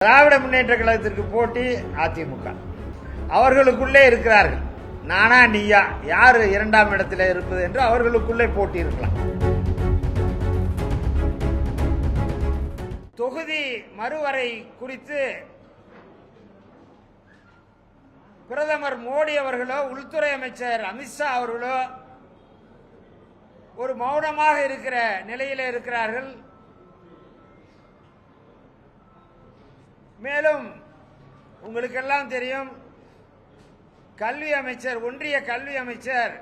திராவிட முன்னேற்ற கழகத்திற்கு போட்டி அதிமுக. அவர்களுக்குள்ளே இருக்கிறார்கள். நானா நீயா, யாரு இரண்டாம் இடத்தில் இருப்பது என்று அவர்களுக்குள்ளே போட்டி இருக்கலாம். தொகுதி மறுவரை குறித்து பிரதமர் மோடி அவர்களோ உள்துறை அமைச்சர் அமித்ஷா அவர்களோ ஒரு மௌனமாக இருக்கிற நிலையிலே இருக்கிறார்கள். மேலும் உங்களுக்கெல்லாம் தெரியும், கல்வி அமைச்சர், ஒன்றிய கல்வி அமைச்சர்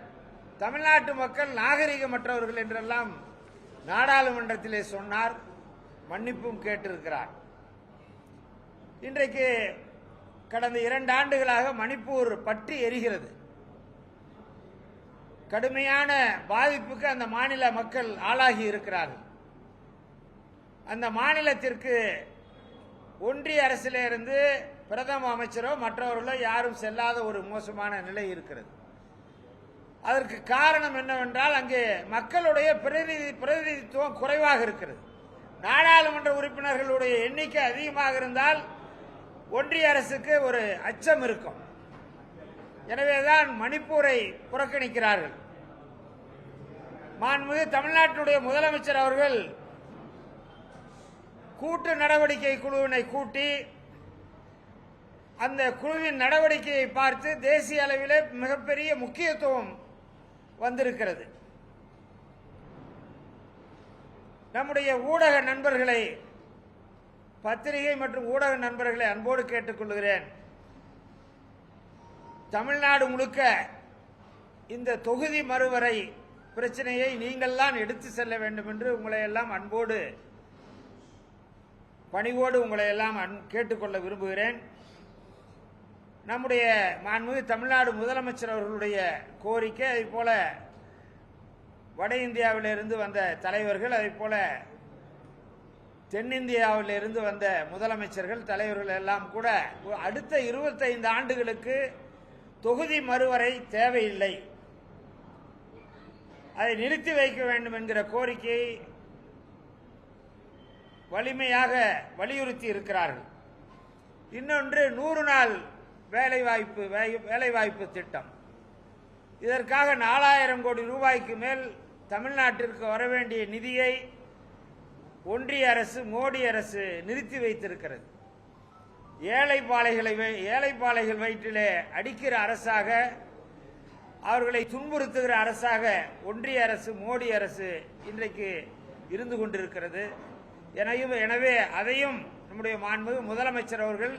தமிழ்நாட்டு மக்கள் நாகரிகமற்றவர்கள் என்றெல்லாம் நாடாளுமன்றத்திலே சொன்னார், மன்னிப்பும் கேட்டிருக்கிறார். இன்றைக்கு கடந்த 2 ஆண்டுகளாக மணிப்பூர் பற்றி எரிகிறது. கடுமையான பாதிப்புக்கு அந்த மாநில மக்கள் ஆளாகி இருக்கிறார்கள். அந்த மாநிலத்திற்கு ஒன்றிய அரசிலே இருந்து பிரதம அமைச்சரோ மற்றவர்களோ யாரும் செல்லாத ஒரு மோசமான நிலை இருக்கிறது. அதற்கு காரணம் என்னவென்றால், அங்கே மக்களுடைய பிரதிநிதித்துவம் குறைவாக இருக்கிறது. நாடாளுமன்ற உறுப்பினர்களுடைய எண்ணிக்கை அதிகமாக இருந்தால் ஒன்றிய அரசுக்கு ஒரு அச்சம் இருக்கும். எனவேதான் மணிப்பூரை புறக்கணிக்கிறார்கள். மாண்புமிகு தமிழ்நாட்டினுடைய முதலமைச்சர் அவர்கள் கூட்டு நடவடிக்கை குழுவினை கூட்டி அந்த குழுவின் நடவடிக்கையை பார்த்து தேசிய அளவிலே மிகப்பெரிய முக்கியத்துவம் வந்திருக்கிறது. நம்முடைய ஊடக நண்பர்களை, பத்திரிகை மற்றும் ஊடக நண்பர்களை அன்போடு கேட்டுக்கொள்கிறேன். தமிழ்நாடு முழுக்க இந்த தொகுதி மறுவரை பிரச்சனையை நீங்கள் தான் எடுத்து செல்ல வேண்டும் என்று உங்களை எல்லாம் அன்போடு, பணிவோடு உங்களை எல்லாம் கேட்டுக்கொள்ள விரும்புகிறேன். நம்முடைய மாண்புமிகு தமிழ்நாடு முதலமைச்சர் அவர்களுடைய கோரிக்கை, அதே போல வட இந்தியாவிலிருந்து வந்த தலைவர்கள், அதே போல தென்னிந்தியாவிலிருந்து வந்த முதலமைச்சர்கள், தலைவர்கள் எல்லாம் கூட அடுத்த 25 ஆண்டுகளுக்கு தொகுதி மறுவரை தேவையில்லை, அதை நிறுத்தி வைக்க வேண்டும் என்கிற கோரிக்கையை வலிமையாக வலியுறுத்தி இருக்கிறார்கள். இன்னொன்று 100 நாள் வேலைவாய்ப்பு திட்டம். இதற்காக 4000 கோடி ரூபாய்க்கு மேல் தமிழ்நாட்டிற்கு வர வேண்டிய நிதியை ஒன்றிய அரசு, மோடி அரசு நிறுத்தி வைத்திருக்கிறது. ஏழைப்பாளைகள் வயிற்றிலே அடிக்கிற அரசாக, அவர்களை துன்புறுத்துகிற அரசாக ஒன்றிய அரசு, மோடி அரசு இன்றைக்கு இருந்து கொண்டிருக்கிறது. எனவே அதையும் நம்முடைய மாண்புமிகு முதலமைச்சர் அவர்கள்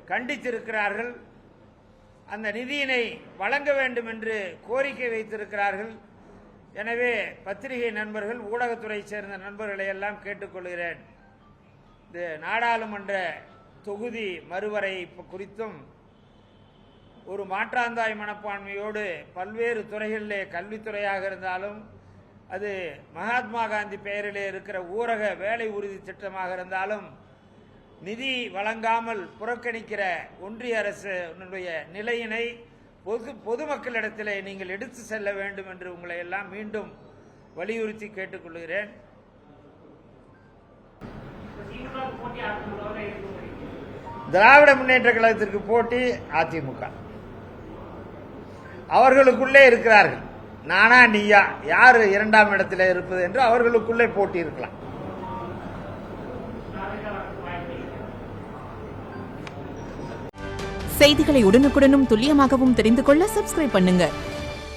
கண்டித்திருக்கிறார்கள். அந்த நிதியினை வழங்க வேண்டும் என்று கோரிக்கை வைத்திருக்கிறார்கள். எனவே பத்திரிகை நண்பர்கள், ஊடகத்துறை சேர்ந்த நண்பர்களை எல்லாம் கேட்டுக்கொள்கிறேன். இந்த நாடாளுமன்ற தொகுதி மறுவரை குறித்தும் ஒரு மாற்றாந்தாய் மனப்பான்மையோடு பல்வேறு துறைகளிலே, கல்வித்துறையாக இருந்தாலும், அது மகாத்மா காந்தி பெயரிலே இருக்கிற ஊரக வேலை உறுதி திட்டமாக இருந்தாலும், நிதி வழங்காமல் புறக்கணிக்கிற ஒன்றிய அரசுடைய நிலையினை பொதுமக்களிடத்திலே நீங்கள் எடுத்து செல்ல வேண்டும் என்று உங்களை எல்லாம் மீண்டும் வலியுறுத்தி கேட்டுக்கொள்கிறேன். திராவிட முன்னேற்ற கழகத்திற்கு போட்டி அதிமுக. அவர்களுக்குள்ளே இருக்கிறார்கள். நானா நீயா, யாரு இரண்டாம் இடத்தில் இருப்பது என்று அவர்களுக்குள்ளே போட்டி இருக்கலாம். செய்திகளை உடனுக்குடனும் துல்லியமாகவும் தெரிந்து கொள்ள சப்ஸ்கிரைப் பண்ணுங்க.